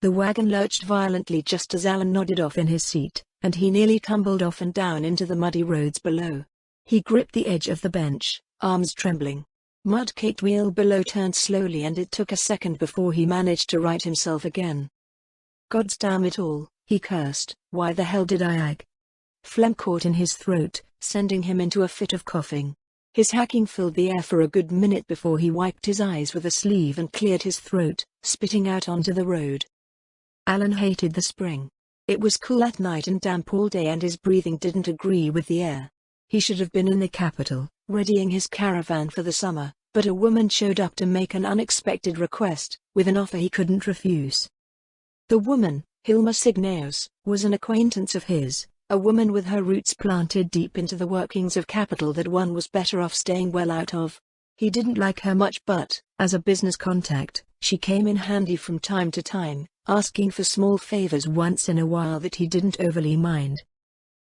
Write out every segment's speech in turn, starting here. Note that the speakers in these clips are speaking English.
The wagon lurched violently just as Alan nodded off in his seat, and he nearly tumbled off and down into the muddy roads below. He gripped the edge of the bench, arms trembling. Mud-caked wheel below turned slowly and it took a second before he managed to right himself again. "Gods damn it all," he cursed, "why the hell did I ag?" Phlegm caught in his throat, sending him into a fit of coughing. His hacking filled the air for a good minute before he wiped his eyes with a sleeve and cleared his throat, spitting out onto the road. Alan hated the spring. It was cool at night and damp all day and his breathing didn't agree with the air. He should have been in the capital, readying his caravan for the summer, but a woman showed up to make an unexpected request, with an offer he couldn't refuse. The woman, Hilma Signaeus, was an acquaintance of his, a woman with her roots planted deep into the workings of capital that one was better off staying well out of. He didn't like her much but, as a business contact, she came in handy from time to time, asking for small favors once in a while that he didn't overly mind.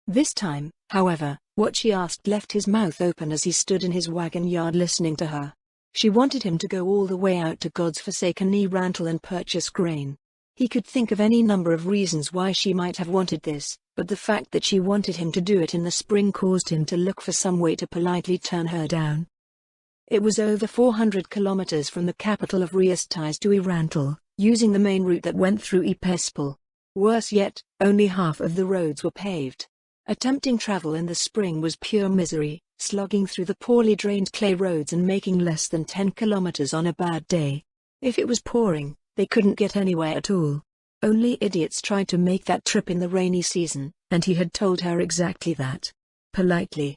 This time, however, what she asked left his mouth open as he stood in his wagon yard listening to her. She wanted him to go all the way out to God's forsaken Rantel and purchase grain. He could think of any number of reasons why she might have wanted this, but the fact that she wanted him to do it in the spring caused him to look for some way to politely turn her down. It was over 400 kilometers from the capital of Riastais to Rantel, using the main route that went through Epespel. Worse yet, only half of the roads were paved. Attempting travel in the spring was pure misery, slogging through the poorly drained clay roads and making less than 10 kilometers on a bad day. If it was pouring, they couldn't get anywhere at all. Only idiots tried to make that trip in the rainy season, and he had told her exactly that. Politely.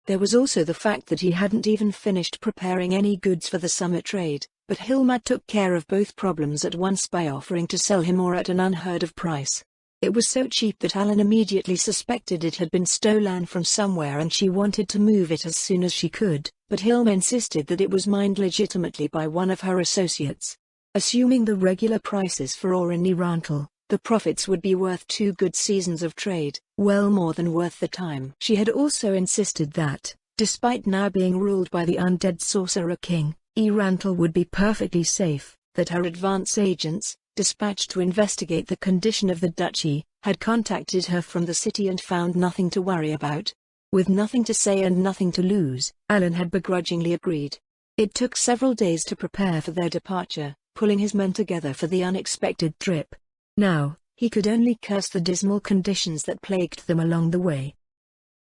There was also the fact that he hadn't even finished preparing any goods for the summer trade, but Hilma took care of both problems at once by offering to sell him ore at an unheard of price. It was so cheap that Alan immediately suspected it had been stolen from somewhere and she wanted to move it as soon as she could, but Hilma insisted that it was mined legitimately by one of her associates. Assuming the regular prices for ore in Rantel, the profits would be worth 2 good seasons of trade, well more than worth the time. She had also insisted that, despite now being ruled by the undead sorcerer king, Rantel would be perfectly safe, that her advance agents, dispatched to investigate the condition of the duchy, had contacted her from the city and found nothing to worry about. With nothing to say and nothing to lose, Alan had begrudgingly agreed. It took several days to prepare for their departure, pulling his men together for the unexpected trip. Now, he could only curse the dismal conditions that plagued them along the way.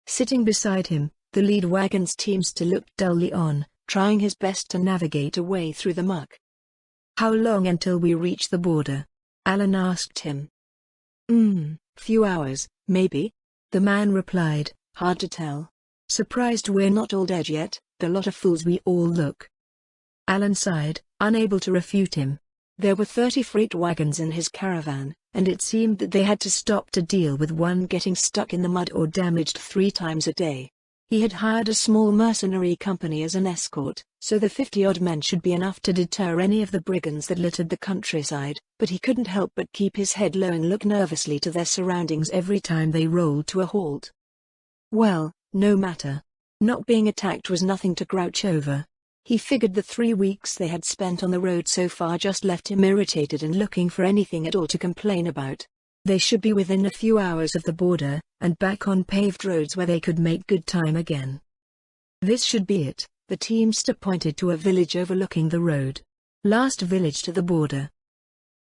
Sitting beside him, the lead wagon's teamster looked dully on, trying his best to navigate a way through the muck. "How long until we reach the border?" Alan asked him. Few hours, maybe," the man replied, "hard to tell. Surprised we're not all dead yet, the lot of fools we all look." Alan sighed, unable to refute him. There were 30 freight wagons in his caravan, and it seemed that they had to stop to deal with one getting stuck in the mud or damaged 3 times a day. He had hired a small mercenary company as an escort, so the 50-odd men should be enough to deter any of the brigands that littered the countryside, but he couldn't help but keep his head low and look nervously to their surroundings every time they rolled to a halt. Well, no matter. Not being attacked was nothing to grouch over. He figured the 3 weeks they had spent on the road so far just left him irritated and looking for anything at all to complain about. They should be within a few hours of the border, and back on paved roads where they could make good time again. This should be it, the teamster pointed to a village overlooking the road. Last village to the border.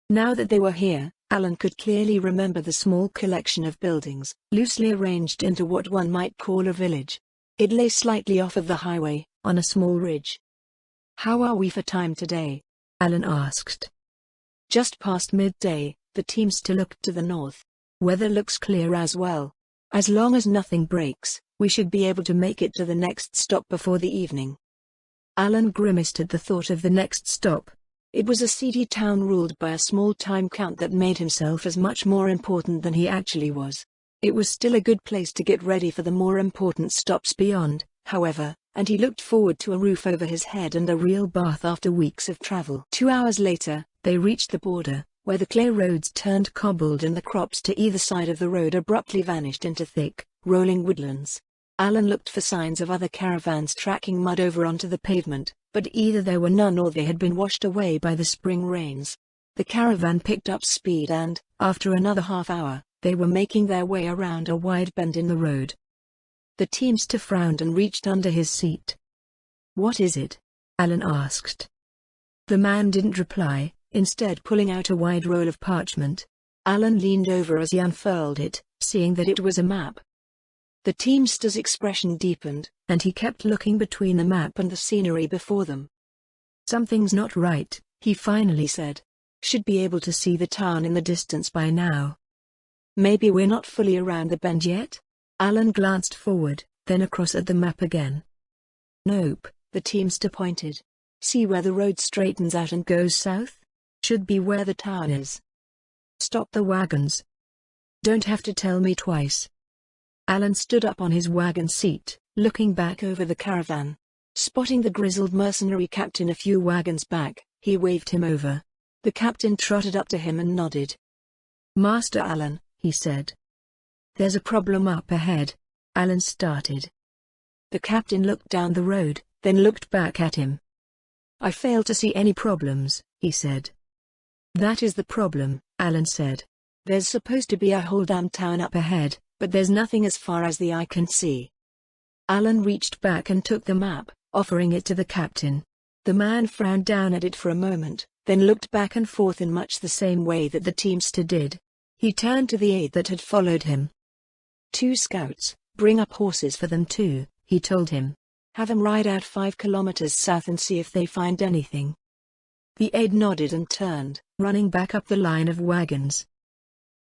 Now that they were here, Alan could clearly remember the small collection of buildings, loosely arranged into what one might call a village. It lay slightly off of the highway, on a small ridge. "How are we for time today?" Alan asked. "Just past midday," the teamster looked to the north. "Weather looks clear as well. As long as nothing breaks, we should be able to make it to the next stop before the evening." Alan grimaced at the thought of the next stop. It was a seedy town ruled by a small-time count that made himself as much more important than he actually was. It was still a good place to get ready for the more important stops beyond, however, and he looked forward to a roof over his head and a real bath after weeks of travel. 2 hours later, they reached the border, where the clay roads turned cobbled and the crops to either side of the road abruptly vanished into thick, rolling woodlands. Alan looked for signs of other caravans tracking mud over onto the pavement, but either there were none or they had been washed away by the spring rains. The caravan picked up speed and, after another half hour, they were making their way around a wide bend in the road. The teamster frowned and reached under his seat. "What is it?" Alan asked. The man didn't reply, instead pulling out a wide roll of parchment. Alan leaned over as he unfurled it, seeing that it was a map. The teamster's expression deepened, and he kept looking between the map and the scenery before them. "Something's not right," he finally said. "Should be able to see the town in the distance by now. Maybe we're not fully around the bend yet?" Alan glanced forward, then across at the map again. "Nope," the teamster pointed. "See where the road straightens out and goes south? Should be where the town is. Stop the wagons. Don't have to tell me twice." Alan stood up on his wagon seat, looking back over the caravan. Spotting the grizzled mercenary captain a few wagons back, he waved him over. The captain trotted up to him and nodded. "Master Alan," he said. "There's a problem up ahead." Alan started. The captain looked down the road, then looked back at him. "I fail to see any problems," he said. "That is the problem," Alan said. "There's supposed to be a whole damn town up ahead, but there's nothing as far as the eye can see." Alan reached back and took the map, offering it to the captain. The man frowned down at it for a moment, then looked back and forth in much the same way that the teamster did. He turned to the aide that had followed him. "2 scouts, bring up horses for them too," he told him. "Have them ride out 5 kilometers south and see if they find anything." The aide nodded and turned, running back up the line of wagons.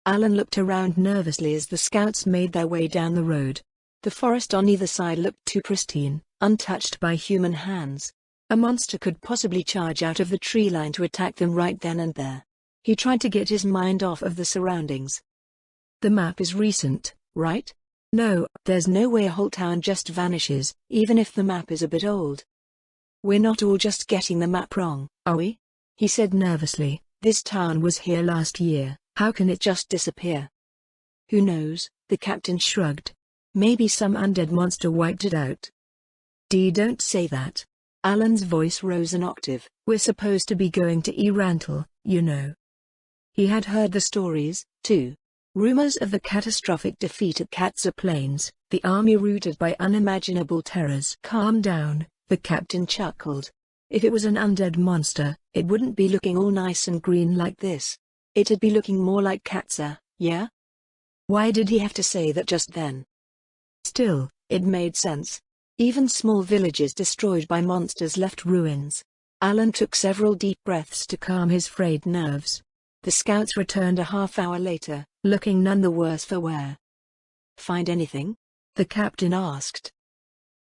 Alan looked around nervously as the scouts made their way down the road. The forest on either side looked too pristine, untouched by human hands. A monster could possibly charge out of the tree line to attack them right then and there. He tried to get his mind off of the surroundings. "The map is recent, right? No, there's no way a whole town just vanishes, even if the map is a bit old. We're not all just getting the map wrong, are we?" he said nervously. "This town was here last year, how can it just disappear?" "Who knows?" the captain shrugged. "Maybe some undead monster wiped it out." Don't say that." Alan's voice rose an octave. "We're supposed to be going to Erantle, you know." He had heard the stories, too. Rumors of the catastrophic defeat at Katza Plains, the army rooted by unimaginable terrors. "Calm down," the captain chuckled. "If it was an undead monster, it wouldn't be looking all nice and green like this. It'd be looking more like Katza, yeah?" Why did he have to say that just then? Still, it made sense. Even small villages destroyed by monsters left ruins. Alan took several deep breaths to calm his frayed nerves. The scouts returned a half hour later, looking none the worse for wear. "Find anything?" the captain asked.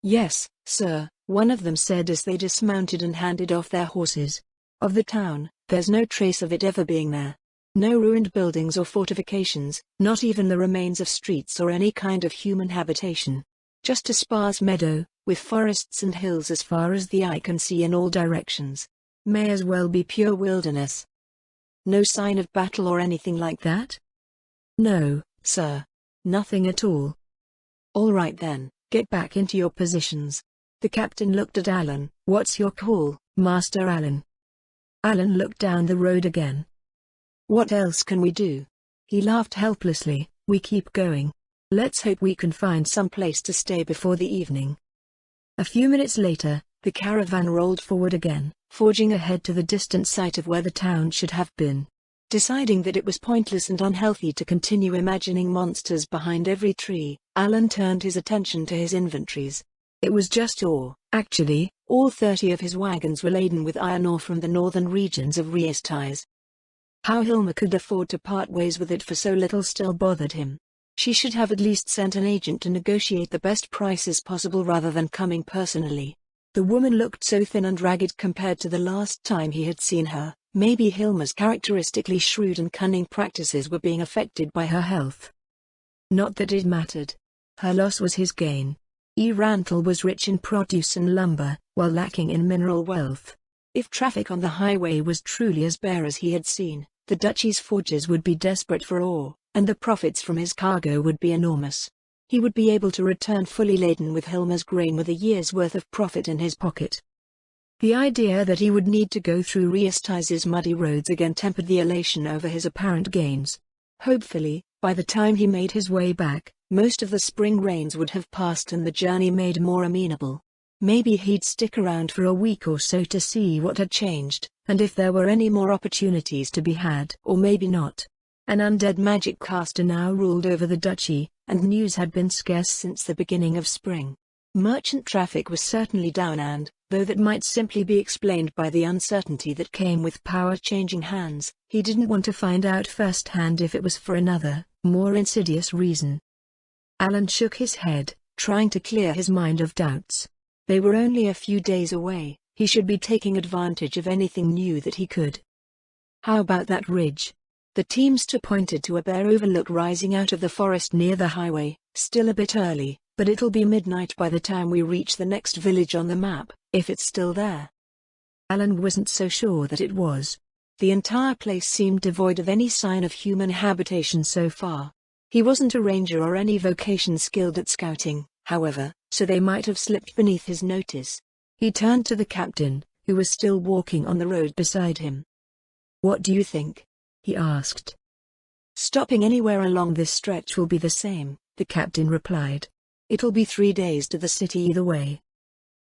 "Yes, sir," one of them said as they dismounted and handed off their horses. "Of the town, there's no trace of it ever being there. No ruined buildings or fortifications, not even the remains of streets or any kind of human habitation. Just a sparse meadow, with forests and hills as far as the eye can see in all directions. May as well be pure wilderness." "No sign of battle or anything like that?" "No, sir. Nothing at all." "All right then, get back into your positions." The captain looked at Alan. "What's your call, Master Alan?" Alan looked down the road again. "What else can we do?" He laughed helplessly. "We keep going. Let's hope we can find some place to stay before the evening." A few minutes later, the caravan rolled forward again, forging ahead to the distant site of where the town should have been. Deciding that it was pointless and unhealthy to continue imagining monsters behind every tree, Alan turned his attention to his inventories. It was just ore, actually. All 30 of his wagons were laden with iron ore from the northern regions of Riestais. How Hilma could afford to part ways with it for so little still bothered him. She should have at least sent an agent to negotiate the best prices possible rather than coming personally. The woman looked so thin and ragged compared to the last time he had seen her. Maybe Hilma's characteristically shrewd and cunning practices were being affected by her health. Not that it mattered. Her loss was his gain. Erantle was rich in produce and lumber, while lacking in mineral wealth. If traffic on the highway was truly as bare as he had seen, the duchy's forges would be desperate for ore, and the profits from his cargo would be enormous. He would be able to return fully laden with Hilma's grain with a year's worth of profit in his pocket. The idea that he would need to go through Riestize's muddy roads again tempered the elation over his apparent gains. Hopefully, by the time he made his way back, most of the spring rains would have passed and the journey made more amenable. Maybe he'd stick around for a week or so to see what had changed, and if there were any more opportunities to be had. Or maybe not. An undead magic caster now ruled over the duchy, and news had been scarce since the beginning of spring. Merchant traffic was certainly down and, though that might simply be explained by the uncertainty that came with power changing hands, he didn't want to find out firsthand if it was for another, more insidious reason. Alan shook his head, trying to clear his mind of doubts. They were only a few days away, he should be taking advantage of anything new that he could. How about that ridge? The teamster pointed to a bare overlook rising out of the forest near the highway. Still a bit early, but it'll be midnight by the time we reach the next village on the map, if it's still there. Alan wasn't so sure that it was. The entire place seemed devoid of any sign of human habitation so far. He wasn't a ranger or any vocation skilled at scouting, however, so they might have slipped beneath his notice. He turned to the captain, who was still walking on the road beside him. "What do you think?" he asked. "Stopping anywhere along this stretch will be the same," the captain replied. "It'll be 3 days to the city either way."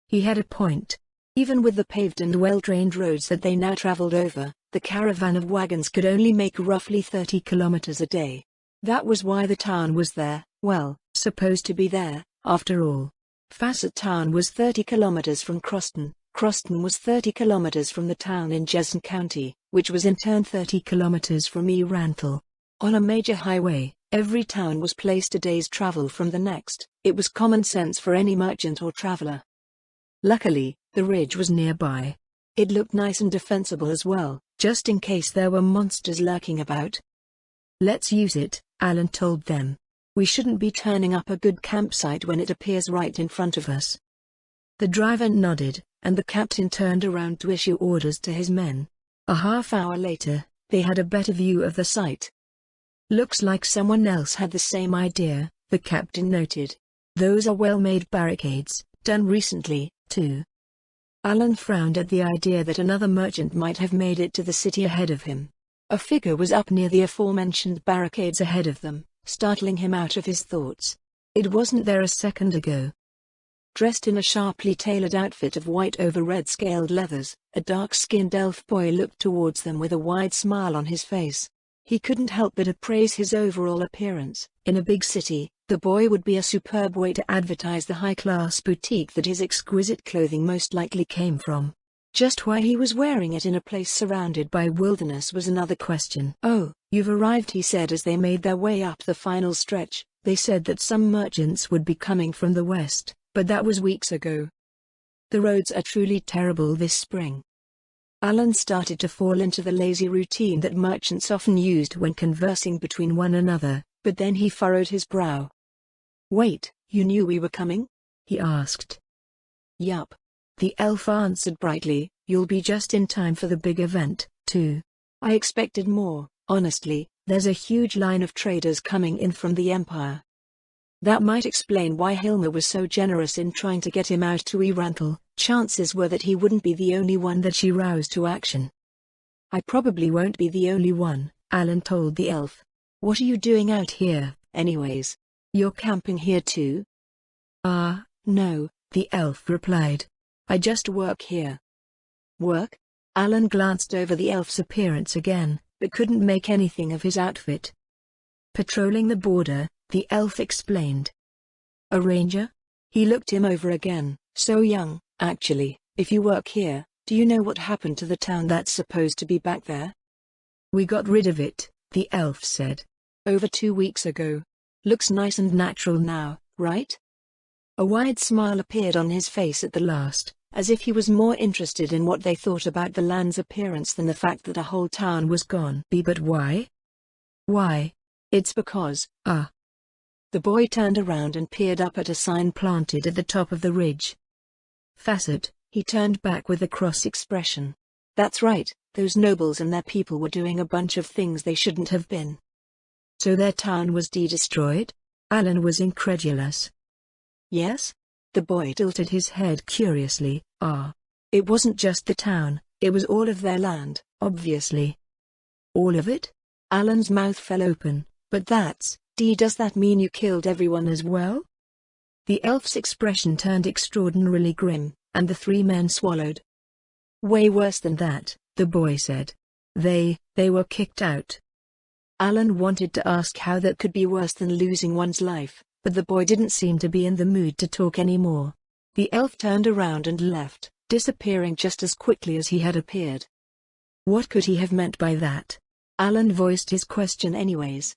He had a point. Even with the paved and well-trained roads that they now traveled over, the caravan of wagons could only make roughly 30 kilometers a day. That was why the town was there, well, supposed to be there, after all. Facet town was 30 kilometers from Croston. Croston was 30 kilometers from the town in Jesson County, which was in turn 30 kilometers from Ranthal. On a major highway, every town was placed a day's travel from the next. It was common sense for any merchant or traveler. Luckily, the ridge was nearby. It looked nice and defensible as well, just in case there were monsters lurking about. "Let's use it," Alan told them. "We shouldn't be turning up a good campsite when it appears right in front of us." The driver nodded, and the captain turned around to issue orders to his men. A half-hour later, they had a better view of the site. "Looks like someone else had the same idea," the captain noted. "Those are well-made barricades, done recently, too." Alan frowned at the idea that another merchant might have made it to the city ahead of him. A figure was up near the aforementioned barricades ahead of them, startling him out of his thoughts. It wasn't there a second ago. Dressed in a sharply tailored outfit of white over red scaled leathers, a dark-skinned elf boy looked towards them with a wide smile on his face. He couldn't help but appraise his overall appearance. In a big city, the boy would be a superb way to advertise the high-class boutique that his exquisite clothing most likely came from. Just why he was wearing it in a place surrounded by wilderness was another question. "Oh, you've arrived," he said as they made their way up the final stretch. "They said that some merchants would be coming from the west, but that was weeks ago. The roads are truly terrible this spring." Alan started to fall into the lazy routine that merchants often used when conversing between one another, but then he furrowed his brow. "Wait, you knew we were coming?" he asked. "Yup." The elf answered brightly, "You'll be just in time for the big event, too." "I expected more, honestly. There's a huge line of traders coming in from the Empire." That might explain why Hilma was so generous in trying to get him out to Ranthal. Chances were that he wouldn't be the only one that she roused to action. "I probably won't be the only one," Alan told the elf. "What are you doing out here, anyways? You're camping here too?" No," the elf replied. "I just work here." "Work?" Alan glanced over the elf's appearance again, but couldn't make anything of his outfit. "Patrolling the border," the elf explained. "A ranger?" He looked him over again. "So young, actually. If you work here, do you know what happened to the town that's supposed to be back there?" "We got rid of it," the elf said. "Over 2 weeks ago. Looks nice and natural now, right?" A wide smile appeared on his face at the last, as if he was more interested in what they thought about the land's appearance than the fact that a whole town was gone. "But why?" "Why? It's because, The boy turned around and peered up at a sign planted at the top of the ridge. "Facet," he turned back with a cross expression. "That's right, those nobles and their people were doing a bunch of things they shouldn't have been." "So their town was destroyed?" Alan was incredulous. "Yes?" The boy tilted his head curiously. It wasn't just the town, it was all of their land, obviously. All of it? Alan's mouth fell open. But does that mean you killed everyone as well? The elf's expression turned extraordinarily grim, and the three men swallowed. Way worse than that, the boy said. They were kicked out. Alan wanted to ask how that could be worse than losing one's life, but the boy didn't seem to be in the mood to talk anymore. The elf turned around and left, disappearing just as quickly as he had appeared. What could he have meant by that? Alan voiced his question anyways.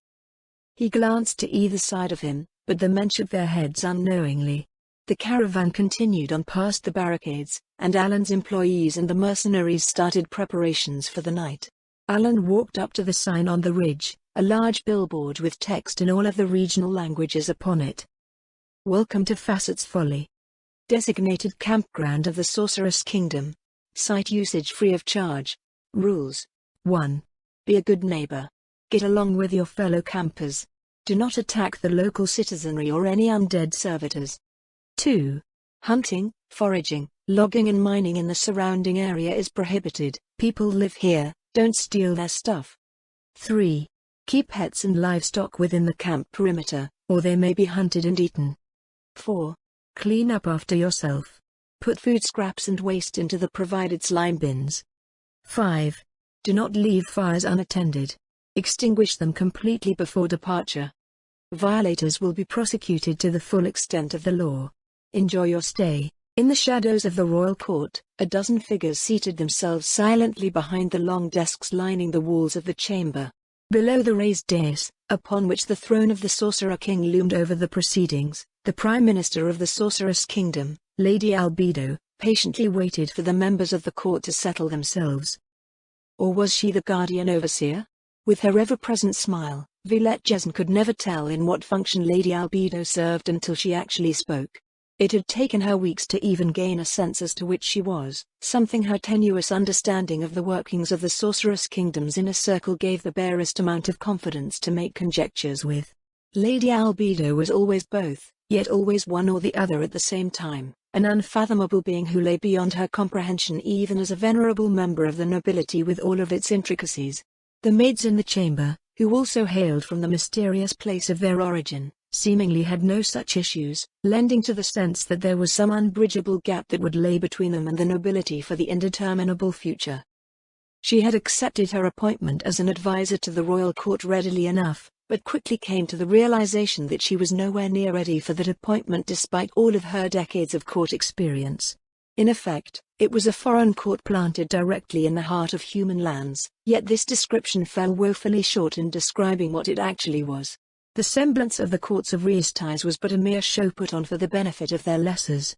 He glanced to either side of him, but the men shook their heads unknowingly. The caravan continued on past the barricades, and Alan's employees and the mercenaries started preparations for the night. Alan walked up to the sign on the ridge, a large billboard with text in all of the regional languages upon it. Welcome to Facet's Folly. Designated campground of the Sorcerer's Kingdom. Site usage free of charge. Rules. 1. Be a good neighbor. Get along with your fellow campers. Do not attack the local citizenry or any undead servitors. 2. Hunting, foraging, logging and mining in the surrounding area is prohibited. People live here, don't steal their stuff. 3. Keep pets and livestock within the camp perimeter, or they may be hunted and eaten. 4. Clean up after yourself. Put food scraps and waste into the provided slime bins. 5. Do not leave fires unattended. Extinguish them completely before departure. Violators will be prosecuted to the full extent of the law. Enjoy your stay. In the shadows of the royal court, a dozen figures seated themselves silently behind the long desks lining the walls of the chamber. Below the raised dais, upon which the throne of the Sorcerer King loomed over the proceedings, the Prime Minister of the Sorcerer's Kingdom, Lady Albedo, patiently waited for the members of the court to settle themselves. Or was she the guardian overseer? With her ever-present smile, Villette Jessen could never tell in what function Lady Albedo served until she actually spoke. It had taken her weeks to even gain a sense as to which she was, something her tenuous understanding of the workings of the Sorcerer's Kingdom's inner circle gave the barest amount of confidence to make conjectures with. Lady Albedo was always both, yet always one or the other at the same time, an unfathomable being who lay beyond her comprehension even as a venerable member of the nobility with all of its intricacies. The maids in the chamber, who also hailed from the mysterious place of their origin, seemingly had no such issues, lending to the sense that there was some unbridgeable gap that would lay between them and the nobility for the indeterminable future. She had accepted her appointment as an advisor to the royal court readily enough, but quickly came to the realization that she was nowhere near ready for that appointment despite all of her decades of court experience. In effect, it was a foreign court planted directly in the heart of human lands, yet this description fell woefully short in describing what it actually was. The semblance of the courts of Reistais was but a mere show put on for the benefit of their lessers.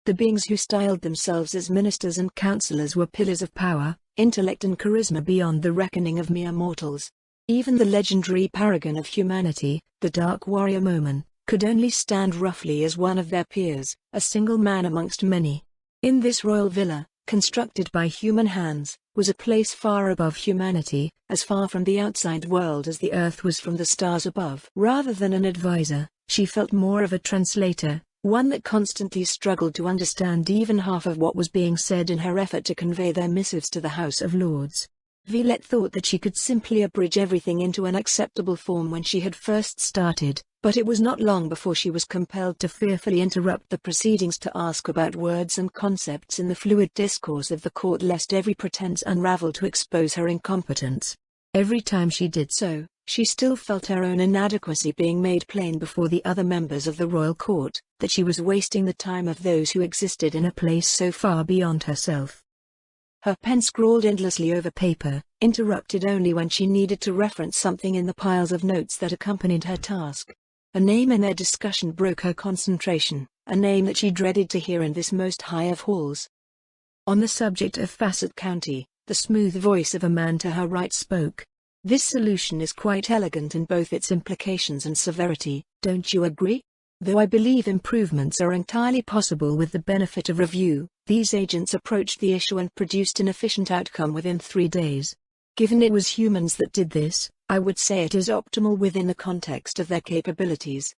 The beings who styled themselves as ministers and counselors were pillars of power, intellect and charisma beyond the reckoning of mere mortals. Even the legendary paragon of humanity, the Dark Warrior Moman, could only stand roughly as one of their peers, a single man amongst many. In this royal villa, constructed by human hands, was a place far above humanity, as far from the outside world as the earth was from the stars above. Rather than an advisor, she felt more of a translator, one that constantly struggled to understand even half of what was being said in her effort to convey their missives to the House of Lords. Villette thought that she could simply abridge everything into an acceptable form when she had first started, but it was not long before she was compelled to fearfully interrupt the proceedings to ask about words and concepts in the fluid discourse of the court lest every pretense unravel to expose her incompetence. Every time she did so, she still felt her own inadequacy being made plain before the other members of the royal court, that she was wasting the time of those who existed in a place so far beyond herself. Her pen scrawled endlessly over paper, interrupted only when she needed to reference something in the piles of notes that accompanied her task. A name in their discussion broke her concentration, a name that she dreaded to hear in this most high of halls. On the subject of Facet County, the smooth voice of a man to her right spoke. This solution is quite elegant in both its implications and severity, don't you agree? Though I believe improvements are entirely possible with the benefit of review, these agents approached the issue and produced an efficient outcome within 3 days. Given it was humans that did this, I would say it is optimal within the context of their capabilities.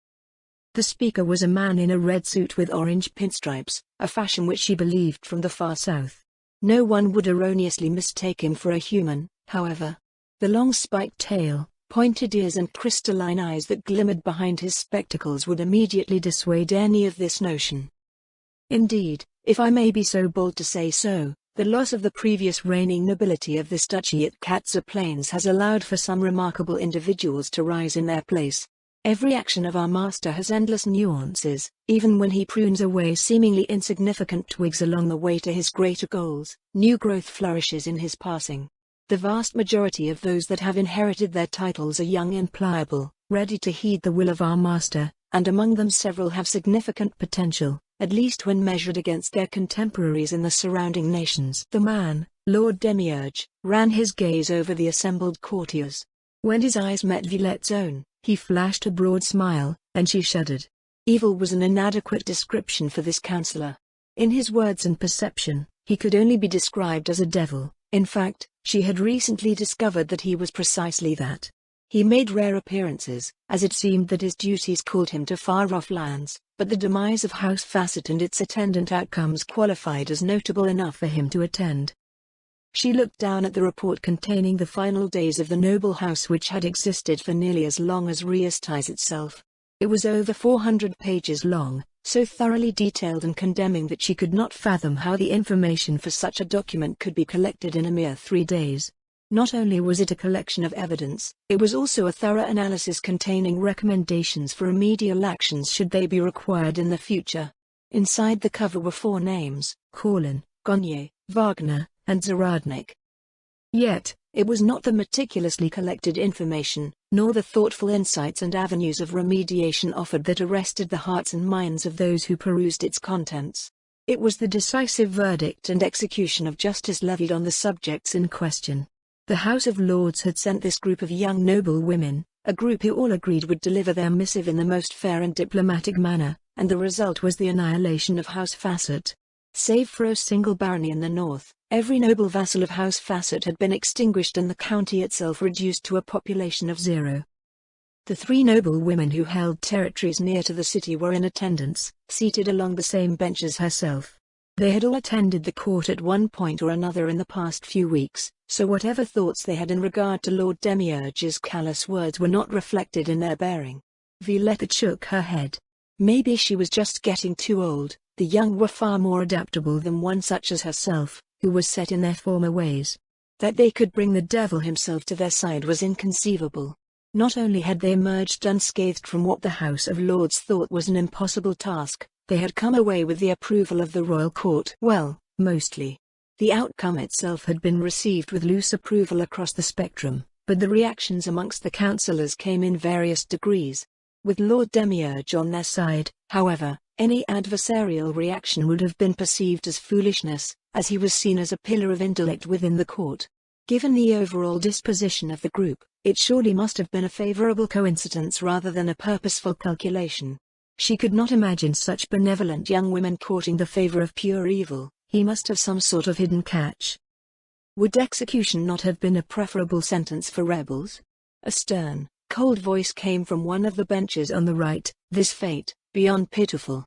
The speaker was a man in a red suit with orange pinstripes, a fashion which she believed from the far south. No one would erroneously mistake him for a human, however. The long spiked tail, pointed ears and crystalline eyes that glimmered behind his spectacles would immediately dissuade any of this notion. Indeed, if I may be so bold to say so, the loss of the previous reigning nobility of this duchy at Katza Plains has allowed for some remarkable individuals to rise in their place. Every action of our master has endless nuances, even when he prunes away seemingly insignificant twigs along the way to his greater goals, new growth flourishes in his passing. The vast majority of those that have inherited their titles are young and pliable, ready to heed the will of our master, and among them several have significant potential, at least when measured against their contemporaries in the surrounding nations. The man, Lord Demiurge, ran his gaze over the assembled courtiers. When his eyes met Violette's own, he flashed a broad smile, and she shuddered. Evil was an inadequate description for this counselor. In his words and perception, he could only be described as a devil. In fact, she had recently discovered that he was precisely that. He made rare appearances, as it seemed that his duties called him to far-off lands, but the demise of House Facet and its attendant outcomes qualified as notable enough for him to attend. She looked down at the report containing the final days of the noble house which had existed for nearly as long as Riestais itself. It was over 400 pages long, so thoroughly detailed and condemning that she could not fathom how the information for such a document could be collected in a mere 3 days. Not only was it a collection of evidence, it was also a thorough analysis containing recommendations for remedial actions should they be required in the future. Inside the cover were 4 names: Corlin, Gonye, Wagner, and Zaradnik. Yet, it was not the meticulously collected information, nor the thoughtful insights and avenues of remediation offered that arrested the hearts and minds of those who perused its contents. It was the decisive verdict and execution of justice levied on the subjects in question. The House of Lords had sent this group of young noble women, a group who all agreed would deliver their missive in the most fair and diplomatic manner, and the result was the annihilation of House Facet. Save for a single barony in the north, every noble vassal of House Facet had been extinguished and the county itself reduced to a population of 0. The 3 noble women who held territories near to the city were in attendance, seated along the same bench as herself. They had all attended the court at one point or another in the past few weeks, so whatever thoughts they had in regard to Lord Demiurge's callous words were not reflected in their bearing. Violetta shook her head. Maybe she was just getting too old. The young were far more adaptable than one such as herself, who was set in their former ways. That they could bring the devil himself to their side was inconceivable. Not only had they emerged unscathed from what the House of Lords thought was an impossible task, they had come away with the approval of the royal court. Well, mostly. The outcome itself had been received with loose approval across the spectrum, but the reactions amongst the councillors came in various degrees. With Lord Demiurge on their side, however, any adversarial reaction would have been perceived as foolishness, as he was seen as a pillar of intellect within the court. Given the overall disposition of the group, it surely must have been a favorable coincidence rather than a purposeful calculation. She could not imagine such benevolent young women courting the favor of pure evil. He must have some sort of hidden catch. Would execution not have been a preferable sentence for rebels? A stern, cold voice came from one of the benches on the right. This fate, beyond pitiful.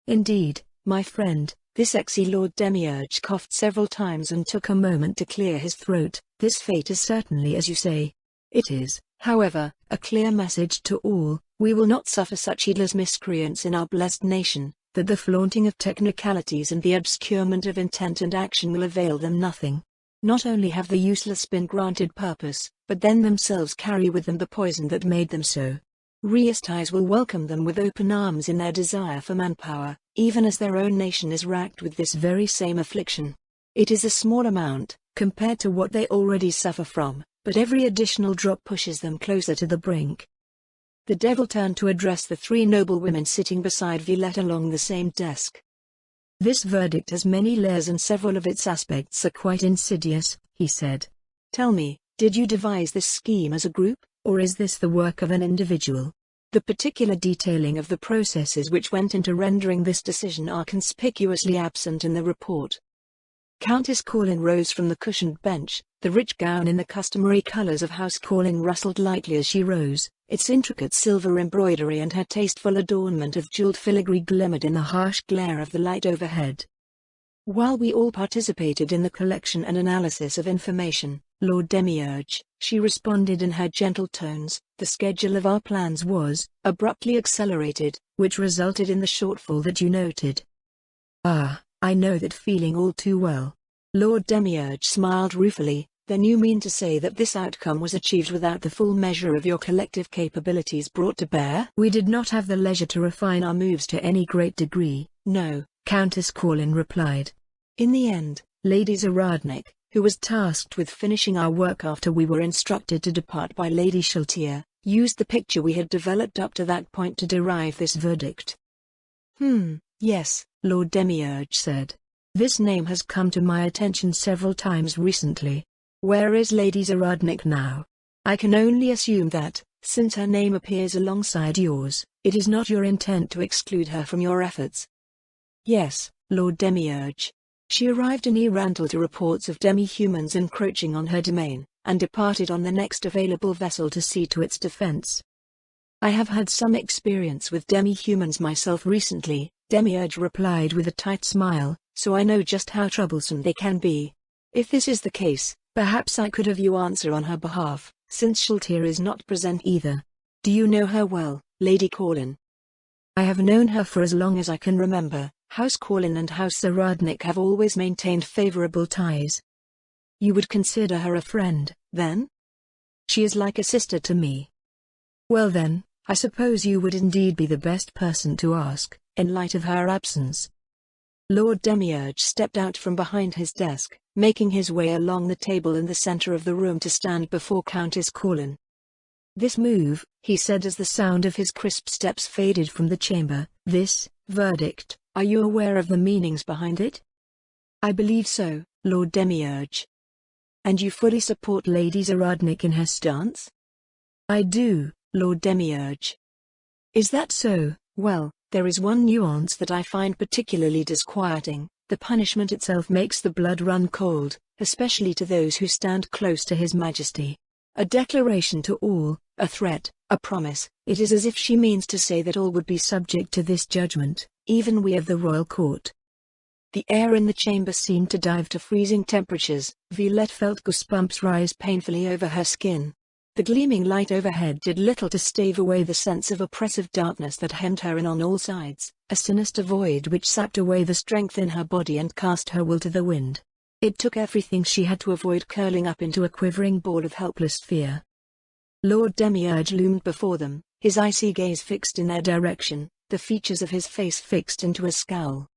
Indeed, my friend, this Lord Demiurge coughed several times and took a moment to clear his throat. This fate is certainly as you say. It is, however, a clear message to all: we will not suffer such heedless miscreants in our blessed nation, that the flaunting of technicalities and the obscurement of intent and action will avail them nothing. Not only have the useless been granted purpose, but then themselves carry with them the poison that made them so. Riestais will welcome them with open arms in their desire for manpower, even as their own nation is racked with this very same affliction. It is a small amount, compared to what they already suffer from, but every additional drop pushes them closer to the brink. The devil turned to address the 3 noble women sitting beside Violetta along the same desk. This verdict has many layers and several of its aspects are quite insidious, he said. Tell me, did you devise this scheme as a group, or is this the work of an individual? The particular detailing of the processes which went into rendering this decision are conspicuously absent in the report. Countess Corlin rose from the cushioned bench, the rich gown in the customary colors of House Corlin rustled lightly as she rose, Its intricate silver embroidery and her tasteful adornment of jeweled filigree glimmered in the harsh glare of the light overhead. While we all participated in the collection and analysis of information, Lord Demiurge, she responded in her gentle tones, the schedule of our plans was abruptly accelerated, which resulted in the shortfall that you noted. Ah, I know that feeling all too well. Lord Demiurge smiled ruefully. Then you mean to say that this outcome was achieved without the full measure of your collective capabilities brought to bear? We did not have the leisure to refine our moves to any great degree, no, Countess Corlin replied. In the end, Lady Zaradnik, who was tasked with finishing our work after we were instructed to depart by Lady Shaltier, used the picture we had developed up to that point to derive this verdict. Yes, Lord Demiurge said. This name has come to my attention several times recently. Where is Lady Zaradnik now? I can only assume that, since her name appears alongside yours, it is not your intent to exclude her from your efforts. Yes, Lord Demiurge. She arrived in Erantal to reports of demi-humans encroaching on her domain, and departed on the next available vessel to see to its defense. I have had some experience with demi-humans myself recently, Demiurge replied with a tight smile, so I know just how troublesome they can be. If this is the case, perhaps I could have you answer on her behalf, since Shaltier is not present either. Do you know her well, Lady Corlin? I have known her for as long as I can remember. House Corlin and House Zaradnik have always maintained favorable ties. You would consider her a friend, then? She is like a sister to me. Well then, I suppose you would indeed be the best person to ask, in light of her absence. Lord Demiurge stepped out from behind his desk, making his way along the table in the center of the room to stand before Countess Corlin. This move, he said as the sound of his crisp steps faded from the chamber, this verdict, are you aware of the meanings behind it? I believe so, Lord Demiurge. And you fully support Lady Zaradnik in her stance? I do, Lord Demiurge. Is that so? Well, there is one nuance that I find particularly disquieting. The punishment itself makes the blood run cold, especially to those who stand close to His Majesty. A declaration to all, a threat, a promise. It is as if she means to say that all would be subject to this judgment, even we of the royal court. The air in the chamber seemed to dive to freezing temperatures. Violette felt goosebumps rise painfully over her skin. The gleaming light overhead did little to stave away the sense of oppressive darkness that hemmed her in on all sides, a sinister void which sapped away the strength in her body and cast her will to the wind. It took everything she had to avoid curling up into a quivering ball of helpless fear. Lord Demiurge loomed before them, his icy gaze fixed in their direction, the features of his face fixed into a scowl.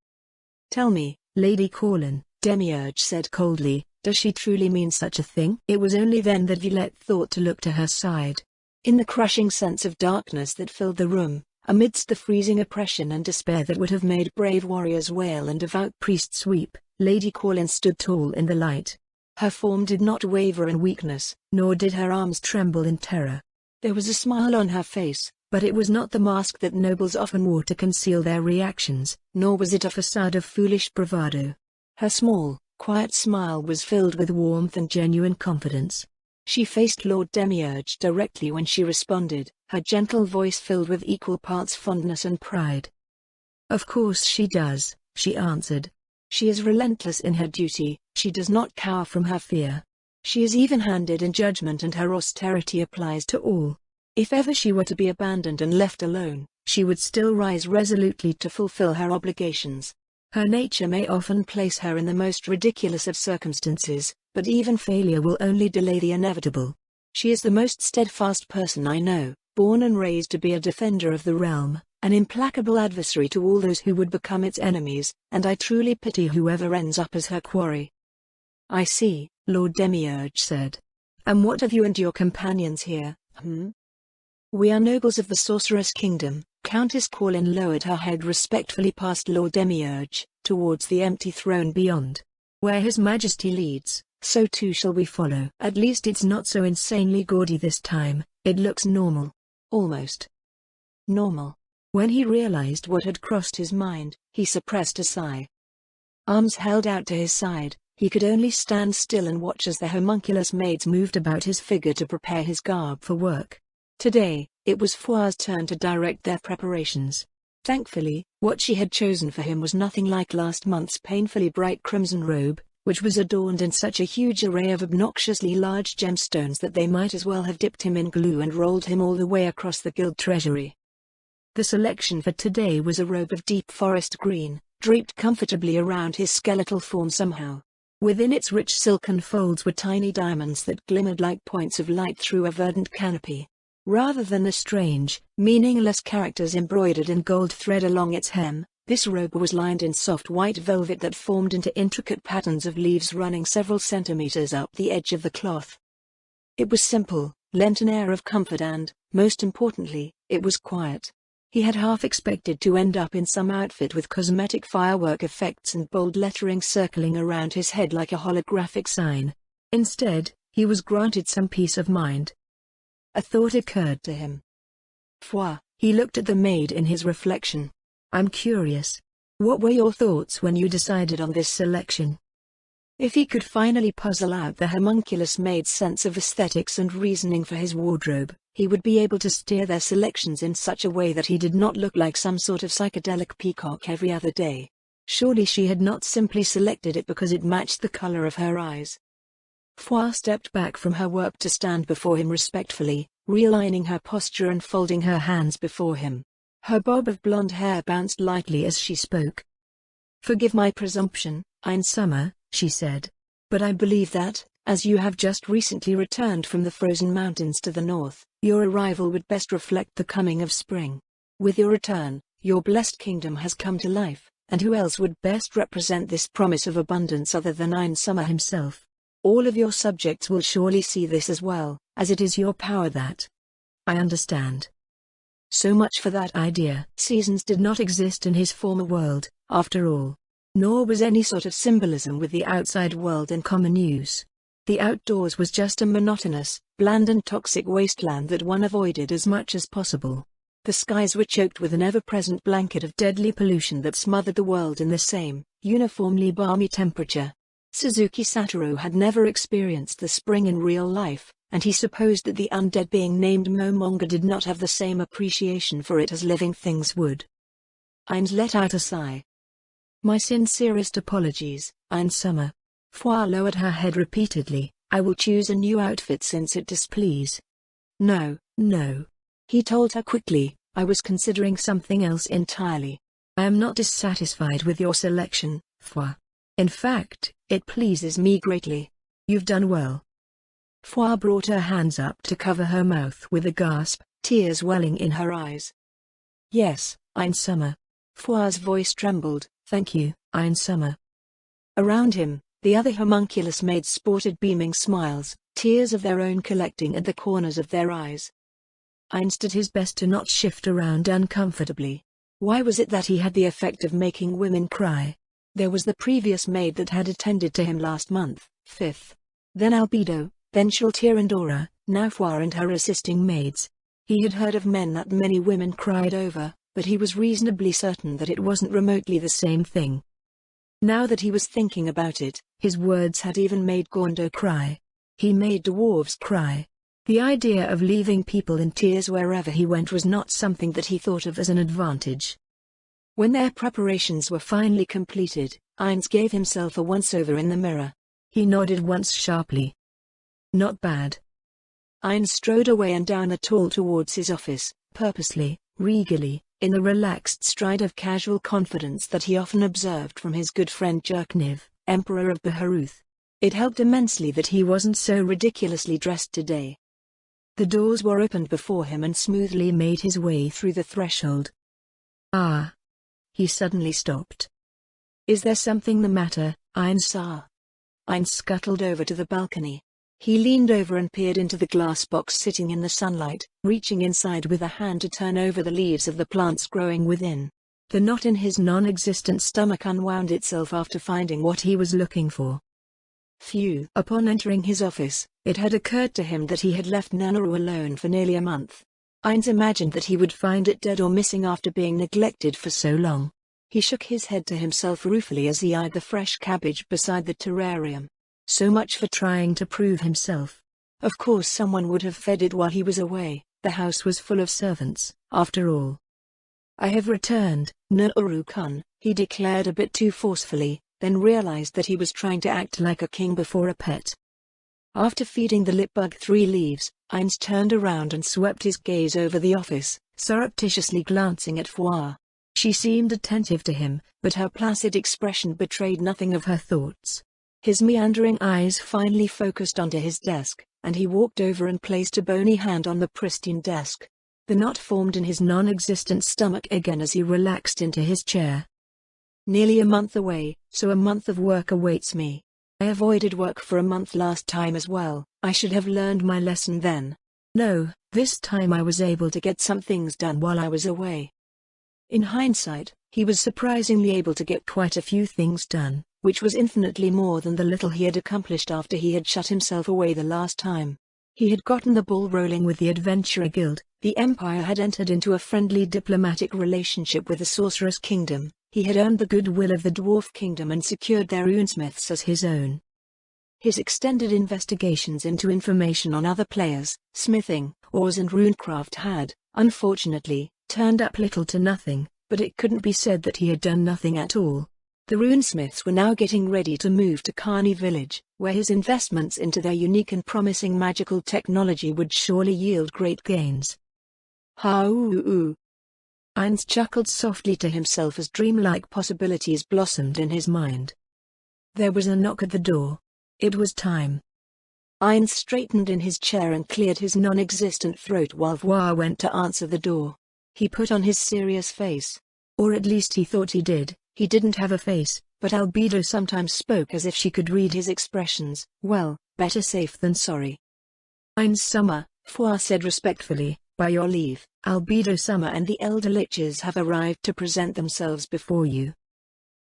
Tell me, Lady Corlin, Demiurge said coldly, does she truly mean such a thing? It was only then that Violette thought to look to her side. In the crushing sense of darkness that filled the room, amidst the freezing oppression and despair that would have made brave warriors wail and devout priests weep, Lady Corlin stood tall in the light. Her form did not waver in weakness, nor did her arms tremble in terror. There was a smile on her face, but it was not the mask that nobles often wore to conceal their reactions, nor was it a facade of foolish bravado. Her small, quiet smile was filled with warmth and genuine confidence. She faced Lord Demiurge directly when she responded, her gentle voice filled with equal parts fondness and pride. Of course she does, she answered. She is relentless in her duty, she does not cower from her fear. She is even-handed in judgment and her austerity applies to all. If ever she were to be abandoned and left alone, she would still rise resolutely to fulfill her obligations. Her nature may often place her in the most ridiculous of circumstances, but even failure will only delay the inevitable. She is the most steadfast person I know, born and raised to be a defender of the realm, an implacable adversary to all those who would become its enemies, and I truly pity whoever ends up as her quarry. I see, Lord Demiurge said. And what have you and your companions here, We are nobles of the Sorceress Kingdom. Countess Corlin lowered her head respectfully past Lord Demiurge, towards the empty throne beyond. Where His Majesty leads, so too shall we follow. At least it's not so insanely gaudy this time, it looks normal. Almost normal. When he realized what had crossed his mind, he suppressed a sigh. Arms held out to his side, he could only stand still and watch as the homunculus maids moved about his figure to prepare his garb for work. Today, it was Foi's turn to direct their preparations. Thankfully, what she had chosen for him was nothing like last month's painfully bright crimson robe, which was adorned in such a huge array of obnoxiously large gemstones that they might as well have dipped him in glue and rolled him all the way across the guild treasury. The selection for today was a robe of deep forest green, draped comfortably around his skeletal form somehow. Within its rich silken folds were tiny diamonds that glimmered like points of light through a verdant canopy. Rather than the strange, meaningless characters embroidered in gold thread along its hem, this robe was lined in soft white velvet that formed into intricate patterns of leaves running several centimeters up the edge of the cloth. It was simple, lent an air of comfort and, most importantly, it was quiet. He had half expected to end up in some outfit with cosmetic firework effects and bold lettering circling around his head like a holographic sign. Instead, he was granted some peace of mind. A thought occurred to him. Foi, he looked at the maid in his reflection. I'm curious. What were your thoughts when you decided on this selection? If he could finally puzzle out the homunculus maid's sense of aesthetics and reasoning for his wardrobe, he would be able to steer their selections in such a way that he did not look like some sort of psychedelic peacock every other day. Surely she had not simply selected it because it matched the color of her eyes. Foi stepped back from her work to stand before him respectfully, realigning her posture and folding her hands before him. Her bob of blonde hair bounced lightly as she spoke. Forgive my presumption, Ein Summer, she said. But I believe that, as you have just recently returned from the frozen mountains to the north, your arrival would best reflect the coming of spring. With your return, your blessed kingdom has come to life, and who else would best represent this promise of abundance other than Ein Summer himself? All of your subjects will surely see this as well, as it is your power that. I understand. So much for that idea. Seasons did not exist in his former world, after all. Nor was any sort of symbolism with the outside world in common use. The outdoors was just a monotonous, bland and toxic wasteland that one avoided as much as possible. The skies were choked with an ever-present blanket of deadly pollution that smothered the world in the same, uniformly balmy temperature. Suzuki Satoru had never experienced the spring in real life, and he supposed that the undead being named Momonga did not have the same appreciation for it as living things would. Ainz let out a sigh. My sincerest apologies, Ein Summer. Foi lowered her head repeatedly. I will choose a new outfit since it displease. No, no. He told her quickly, I was considering something else entirely. I am not dissatisfied with your selection, Foi. In fact, it pleases me greatly. You've done well. Foi brought her hands up to cover her mouth with a gasp, tears welling in her eyes. Yes, Ein Summer. Foi's voice trembled. Thank you, Ein Summer. Around him, the other homunculus maids sported beaming smiles, tears of their own collecting at the corners of their eyes. Ainz did his best to not shift around uncomfortably. Why was it that he had the effect of making women cry? There was the previous maid that had attended to him last month, 5th. Then Albedo, then Shaltir and Aura, now Foi and her assisting maids. He had heard of men that many women cried over, but he was reasonably certain that it wasn't remotely the same thing. Now that he was thinking about it, his words had even made Gondo cry. He made dwarves cry. The idea of leaving people in tears wherever he went was not something that he thought of as an advantage. When their preparations were finally completed, Ainz gave himself a once-over in the mirror. He nodded once sharply. Not bad. Ainz strode away and down the hall towards his office, purposely, regally, in the relaxed stride of casual confidence that he often observed from his good friend Jerkniv, Emperor of Baharuth. It helped immensely that he wasn't so ridiculously dressed today. The doors were opened before him and smoothly made his way through the threshold. Ah! He suddenly stopped. Is there something the matter, Ainz? Ainz scuttled over to the balcony. He leaned over and peered into the glass box sitting in the sunlight, reaching inside with a hand to turn over the leaves of the plants growing within. The knot in his non-existent stomach unwound itself after finding what he was looking for. Phew! Upon entering his office, it had occurred to him that he had left Nanaru alone for nearly a month. Ainz imagined that he would find it dead or missing after being neglected for so long. He shook his head to himself ruefully as he eyed the fresh cabbage beside the terrarium. So much for trying to prove himself. Of course someone would have fed it while he was away, The house was full of servants, after all. "I have returned, Nuru-kun," he declared a bit too forcefully, then realized that he was trying to act like a king before a pet. After feeding the litbug 3 leaves, Ainz turned around and swept his gaze over the office, surreptitiously glancing at Fua. She seemed attentive to him, but her placid expression betrayed nothing of her thoughts. His meandering eyes finally focused onto his desk, and he walked over and placed a bony hand on the pristine desk. The knot formed in his non-existent stomach again as he relaxed into his chair. "Nearly a month away, so a month of work awaits me. I avoided work for a month last time as well. I should have learned my lesson then. No, this time I was able to get some things done while I was away." In hindsight, he was surprisingly able to get quite a few things done, which was infinitely more than the little he had accomplished after he had shut himself away the last time. He had gotten the ball rolling with the Adventurer Guild, the Empire had entered into a friendly diplomatic relationship with the Sorcerer's Kingdom, he had earned the goodwill of the Dwarf Kingdom and secured their runesmiths as his own. His extended investigations into information on other players, smithing, ores and runecraft had, unfortunately, turned up little to nothing, but it couldn't be said that he had done nothing at all. The runesmiths were now getting ready to move to Kani village, where his investments into their unique and promising magical technology would surely yield great gains. Ha-oo-oo. Ainz chuckled softly to himself as dreamlike possibilities blossomed in his mind. There was a knock at the door. It was time. Ainz straightened in his chair and cleared his non-existent throat while Fua went to answer the door. He put on his serious face. Or at least he thought he did. He didn't have a face, but Albedo sometimes spoke as if she could read his expressions. "Well, better safe than sorry." "Ainz-sama," Fua said respectfully, "by your leave, Albedo-sama and the Elder Liches have arrived to present themselves before you."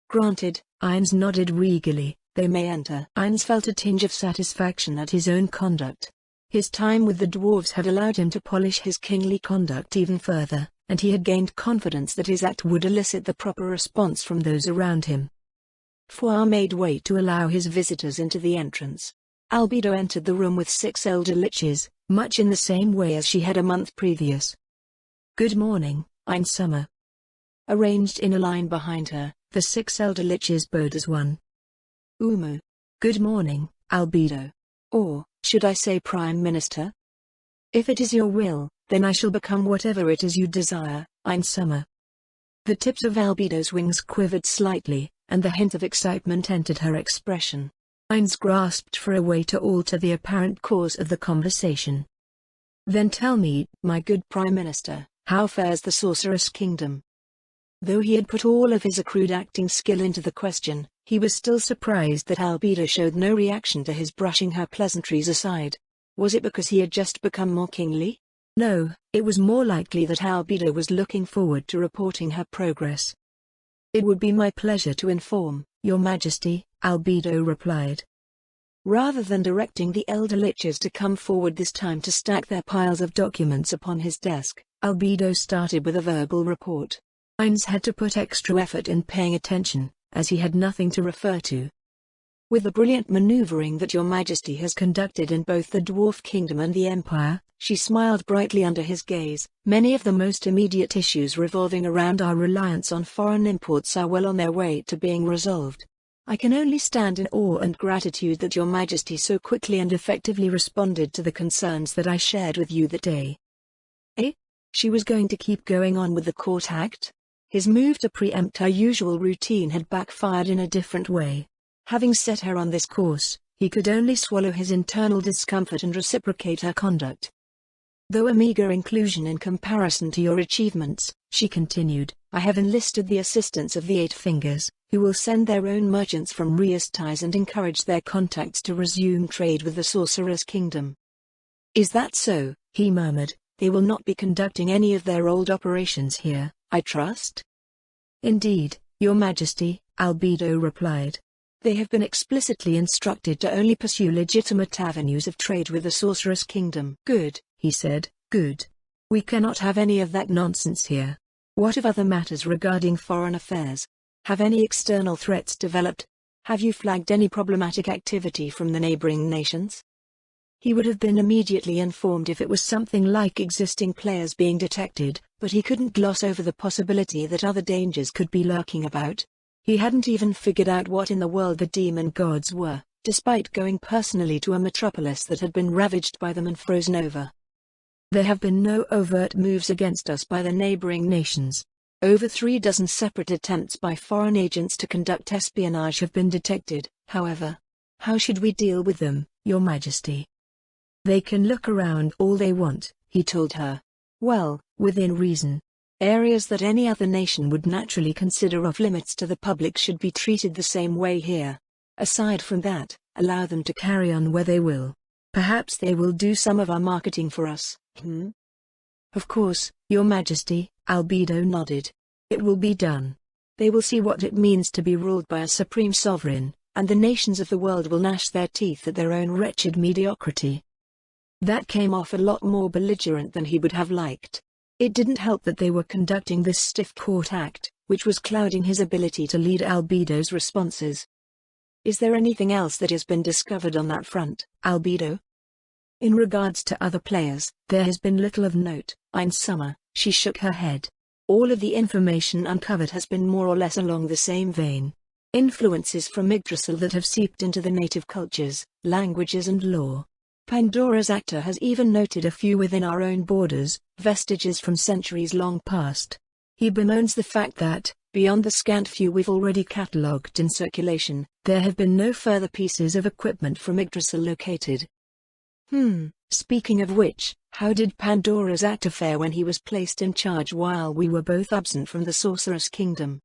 "Granted," Ainz nodded regally, "they may enter." Ainz felt a tinge of satisfaction at his own conduct. His time with the dwarves had allowed him to polish his kingly conduct even further, and he had gained confidence that his act would elicit the proper response from those around him. Fua made way to allow his visitors into the entrance. Albedo entered the room with 6 elder liches, much in the same way as she had a month previous. "Good morning, Ainz-sama." Arranged in a line behind her, the 6 elder liches bowed as one. "Umu." "Good morning, Albedo. Or, should I say Prime Minister? If it is your will, then I shall become whatever it is you desire, Ainz-sama." The tips of Albedo's wings quivered slightly, and the hint of excitement entered her expression. Ainz grasped for a way to alter the apparent course of the conversation. "Then tell me, my good Prime Minister, how fares the Sorcerer's Kingdom?" Though he had put all of his accrued acting skill into the question, he was still surprised that Albedo showed no reaction to his brushing her pleasantries aside. Was it because he had just become more kingly? No, it was more likely that Albedo was looking forward to reporting her progress. "It would be my pleasure to inform, Your Majesty," Albedo replied. Rather than directing the elder liches to come forward this time to stack their piles of documents upon his desk, Albedo started with a verbal report. Ainz had to put extra effort in paying attention, as he had nothing to refer to. "With the brilliant maneuvering that Your Majesty has conducted in both the Dwarf Kingdom and the Empire," she smiled brightly under his gaze, "many of the most immediate issues revolving around our reliance on foreign imports are well on their way to being resolved. I can only stand in awe and gratitude that Your Majesty so quickly and effectively responded to the concerns that I shared with you that day." Eh? She was going to keep going on with the court act? His move to preempt her usual routine had backfired in a different way. Having set her on this course, he could only swallow his internal discomfort and reciprocate her conduct. "Though a meager inclusion in comparison to your achievements," she continued, "I have enlisted the assistance of the 8 Fingers, who will send their own merchants from Riastais and encourage their contacts to resume trade with the Sorcerer's Kingdom." "Is that so?" he murmured. "They will not be conducting any of their old operations here, I trust?" "Indeed, Your Majesty," Albedo replied. "They have been explicitly instructed to only pursue legitimate avenues of trade with the Sorcerer's Kingdom." "Good," he said, "good. We cannot have any of that nonsense here. What of other matters regarding foreign affairs? Have any external threats developed? Have you flagged any problematic activity from the neighboring nations?" He would have been immediately informed if it was something like existing players being detected, but he couldn't gloss over the possibility that other dangers could be lurking about. He hadn't even figured out what in the world the demon gods were, despite going personally to a metropolis that had been ravaged by them and frozen over. There have been no overt moves against us by the neighboring nations. Over 36 separate attempts by foreign agents to conduct espionage have been detected, however. How should we deal with them, Your Majesty? They can look around all they want, he told her. Well, within reason. Areas that any other nation would naturally consider off-limits to the public should be treated the same way here. Aside from that, allow them to carry on where they will. Perhaps they will do some of our marketing for us. Of course, Your Majesty, Albedo nodded. It will be done. They will see what it means to be ruled by a supreme sovereign, and the nations of the world will gnash their teeth at their own wretched mediocrity. That came off a lot more belligerent than he would have liked. It didn't help that they were conducting this stiff court act, which was clouding his ability to lead Albedo's responses. Is there anything else that has been discovered on that front, Albedo? In regards to other players, there has been little of note, Summer. She shook her head. All of the information uncovered has been more or less along the same vein. Influences from Yggdrasil that have seeped into the native cultures, languages and lore. Pandora's actor has even noted a few within our own borders, vestiges from centuries long past. He bemoans the fact that, beyond the scant few we've already catalogued in circulation, there have been no further pieces of equipment from Yggdrasil located. Speaking of which, how did Pandora's actor fare when he was placed in charge while we were both absent from the Sorcerer's Kingdom?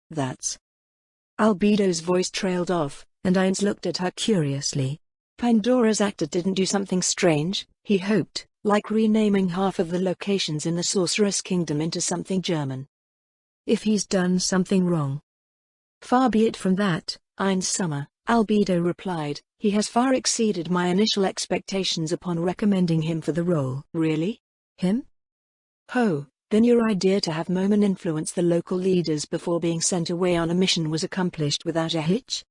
That's... Albedo's voice trailed off, and Ainz looked at her curiously. Pandora's actor didn't do something strange, he hoped, like renaming half of the locations in the Sorcerer's Kingdom into something German. If he's done something wrong. Far be it from that, Summer, Albedo replied. He has far exceeded my initial expectations upon recommending him for the role. Really? Him? Oh, then your idea to have Momen influence the local leaders before being sent away on a mission was accomplished without a hitch?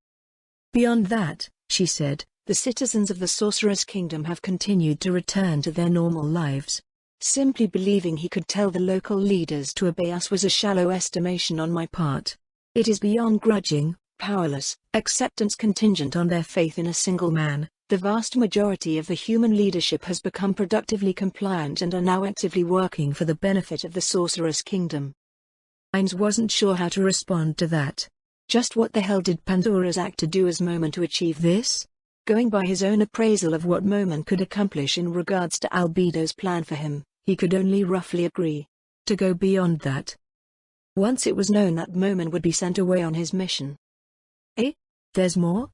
Beyond that, she said, the citizens of the Sorcerer's Kingdom have continued to return to their normal lives. Simply believing he could tell the local leaders to obey us was a shallow estimation on my part. It is beyond grudging, powerless, acceptance contingent on their faith in a single man. The vast majority of the human leadership has become productively compliant and are now actively working for the benefit of the Sorcerer's Kingdom. Ainz wasn't sure how to respond to that. Just what the hell did Pandora's actor do as Momen to achieve this? Going by his own appraisal of what Momen could accomplish in regards to Albedo's plan for him, he could only roughly agree to go beyond that. Once it was known that Momen would be sent away on his mission. There's more?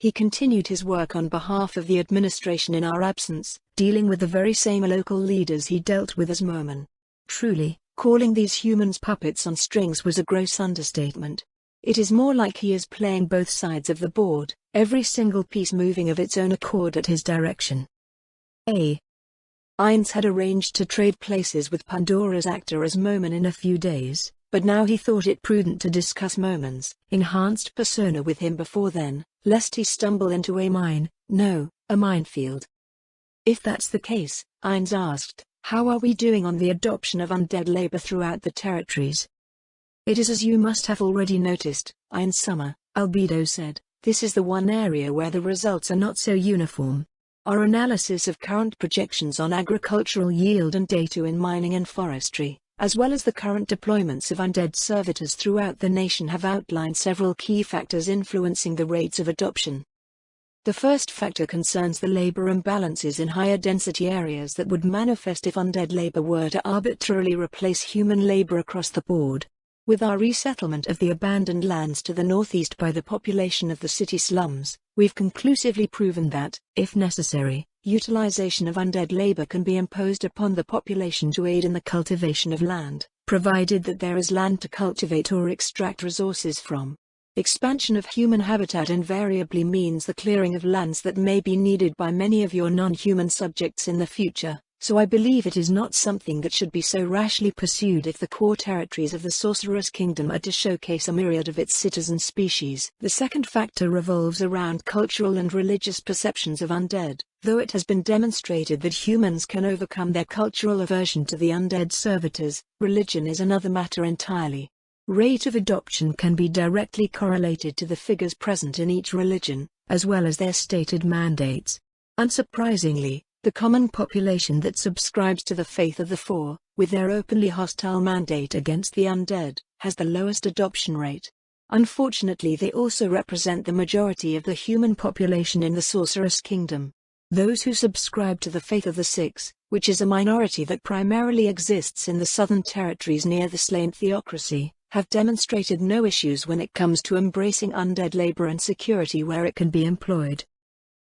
He continued his work on behalf of the administration in our absence, dealing with the very same local leaders he dealt with as Momen. Truly, calling these humans puppets on strings was a gross understatement. It is more like he is playing both sides of the board, every single piece moving of its own accord at his direction. Ainz had arranged to trade places with Pandora's actor as Momen in a few days, but now he thought it prudent to discuss Momen's enhanced persona with him before then, lest he stumble into a minefield. If that's the case, Ainz asked, how are we doing on the adoption of undead labor throughout the territories? It is as you must have already noticed, Summer, Albedo said, this is the one area where the results are not so uniform. Our analysis of current projections on agricultural yield and data in mining and forestry, as well as the current deployments of undead servitors throughout the nation have outlined several key factors influencing the rates of adoption. The first factor concerns the labor imbalances in higher density areas that would manifest if undead labor were to arbitrarily replace human labor across the board. With our resettlement of the abandoned lands to the northeast by the population of the city slums, we've conclusively proven that, if necessary, utilization of undead labor can be imposed upon the population to aid in the cultivation of land, provided that there is land to cultivate or extract resources from. Expansion of human habitat invariably means the clearing of lands that may be needed by many of your non-human subjects in the future. So I believe it is not something that should be so rashly pursued if the core territories of the Sorcerer's Kingdom are to showcase a myriad of its citizen species. The second factor revolves around cultural and religious perceptions of undead. Though it has been demonstrated that humans can overcome their cultural aversion to the undead servitors, religion is another matter entirely. Rate of adoption can be directly correlated to the figures present in each religion, as well as their stated mandates. Unsurprisingly, the common population that subscribes to the faith of the Four, with their openly hostile mandate against the undead, has the lowest adoption rate. Unfortunately, they also represent the majority of the human population in the Sorceress Kingdom. Those who subscribe to the faith of the Six, which is a minority that primarily exists in the southern territories near the slain theocracy, have demonstrated no issues when it comes to embracing undead labor and security where it can be employed.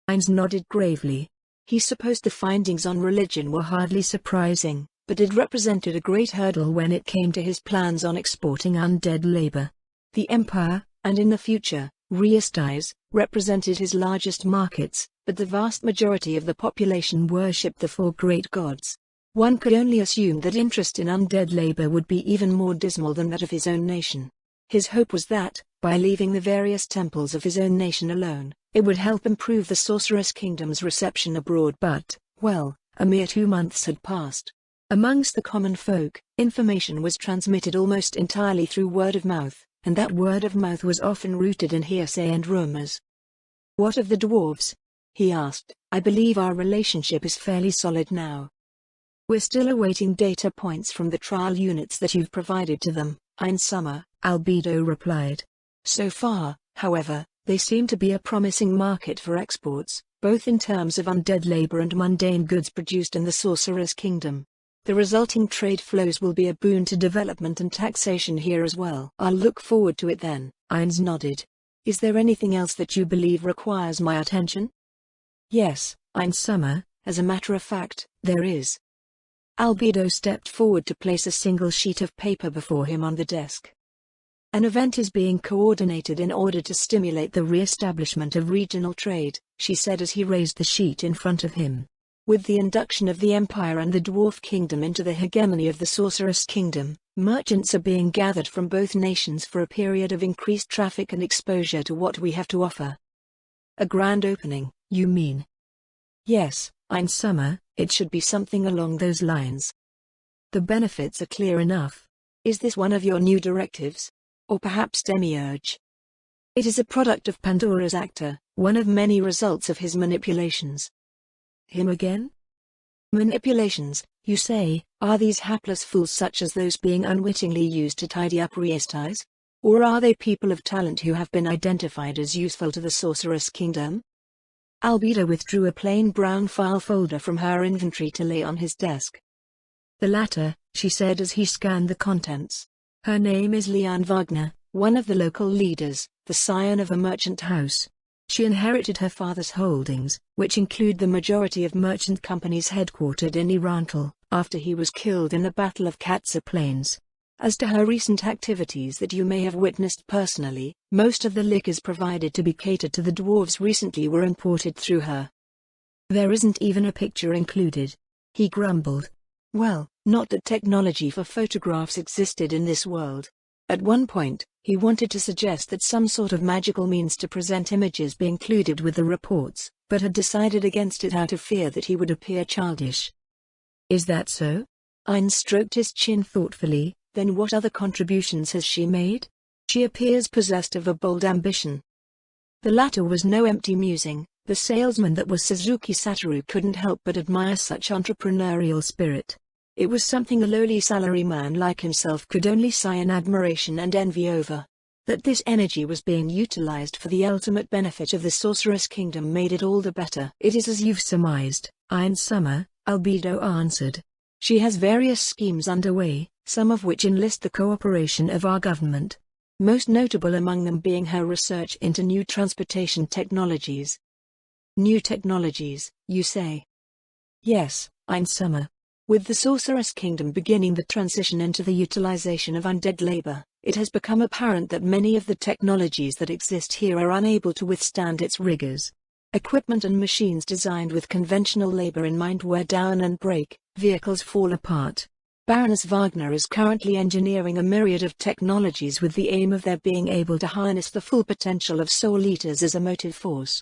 Hines nodded gravely. He supposed the findings on religion were hardly surprising, but it represented a great hurdle when it came to his plans on exporting undead labor. The Empire, and in the future, Riestais, represented his largest markets, but the vast majority of the population worshipped the four great gods. One could only assume that interest in undead labor would be even more dismal than that of his own nation. His hope was that, by leaving the various temples of his own nation alone, it would help improve the Sorceress Kingdom's reception abroad, but, well, a mere 2 months had passed. Amongst the common folk, information was transmitted almost entirely through word of mouth, and that word of mouth was often rooted in hearsay and rumors. "What of the dwarves?" he asked. "I believe our relationship is fairly solid now." "We're still awaiting data points from the trial units that you've provided to them, in summer," Albedo replied. "So far, however, they seem to be a promising market for exports, both in terms of undead labor and mundane goods produced in the Sorcerer's Kingdom. The resulting trade flows will be a boon to development and taxation here as well." "I'll look forward to it then," Ines nodded. "Is there anything else that you believe requires my attention?" "Yes, in summer, as a matter of fact, there is." Albedo stepped forward to place a single sheet of paper before him on the desk. "An event is being coordinated in order to stimulate the re-establishment of regional trade," she said as he raised the sheet in front of him. "With the induction of the Empire and the Dwarf Kingdom into the hegemony of the Sorceress Kingdom, merchants are being gathered from both nations for a period of increased traffic and exposure to what we have to offer." "A grand opening, you mean?" "Yes, in summer, it should be something along those lines." "The benefits are clear enough. Is this one of your new directives? Or perhaps demiurge?" "It is a product of Pandora's actor, one of many results of his manipulations." "Him again?" "Manipulations, you say? Are these hapless fools such as those being unwittingly used to tidy up Riestais? Or are they people of talent who have been identified as useful to the Sorceress Kingdom?" Albedo withdrew a plain brown file folder from her inventory to lay on his desk. "The latter," she said as he scanned the contents. "Her name is Leanne Wagner, one of the local leaders, the scion of a merchant house. She inherited her father's holdings, which include the majority of merchant companies headquartered in Irantal, after he was killed in the Battle of Katsa Plains. As to her recent activities that you may have witnessed personally, most of the liquors provided to be catered to the dwarves recently were imported through her." "There isn't even a picture included," he grumbled. Well, not that technology for photographs existed in this world. At one point, he wanted to suggest that some sort of magical means to present images be included with the reports, but had decided against it out of fear that he would appear childish. "Is that so?" Ines stroked his chin thoughtfully. "Then what other contributions has she made? She appears possessed of a bold ambition." The latter was no empty musing. The salesman that was Suzuki Satoru couldn't help but admire such entrepreneurial spirit. It was something a lowly salaryman like himself could only sigh in admiration and envy over. That this energy was being utilized for the ultimate benefit of the Sorceress Kingdom made it all the better. "It is as you've surmised, in summer," Albedo answered. "She has various schemes underway, some of which enlist the cooperation of our government. Most notable among them being her research into new transportation technologies." "New technologies, you say?" "Yes, in summer. With the Sorceress Kingdom beginning the transition into the utilization of undead labor, it has become apparent that many of the technologies that exist here are unable to withstand its rigors. Equipment and machines designed with conventional labor in mind wear down and break, vehicles fall apart. Baroness Wagner is currently engineering a myriad of technologies with the aim of their being able to harness the full potential of soul eaters as a motive force."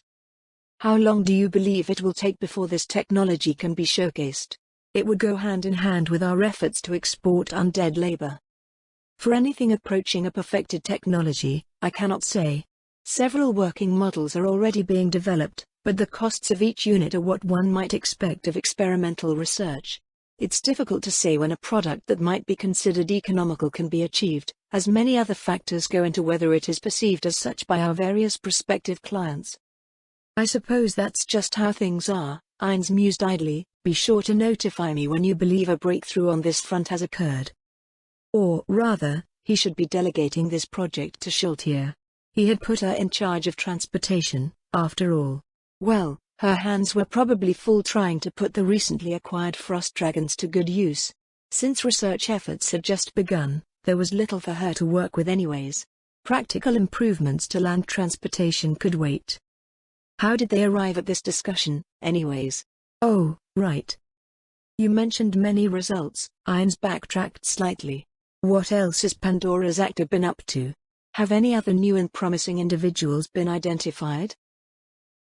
How long do you believe it will take before this technology can be showcased? It would go hand in hand with our efforts to export undead labor. For anything approaching a perfected technology, I cannot say. Several working models are already being developed, but the costs of each unit are what one might expect of experimental research. It's difficult to say when a product that might be considered economical can be achieved, as many other factors go into whether it is perceived as such by our various prospective clients. I suppose that's just how things are, Ines mused idly. Be sure to notify me when you believe a breakthrough on this front has occurred. Or rather, he should be delegating this project to Schultier. He had put her in charge of transportation, after all. Well, her hands were probably full trying to put the recently acquired frost dragons to good use. Since research efforts had just begun, there was little for her to work with anyways. Practical improvements to land transportation could wait. How did they arrive at this discussion, anyways? Oh, right. You mentioned many results. Ines backtracked slightly. What else has Pandora's actor been up to? Have any other new and promising individuals been identified?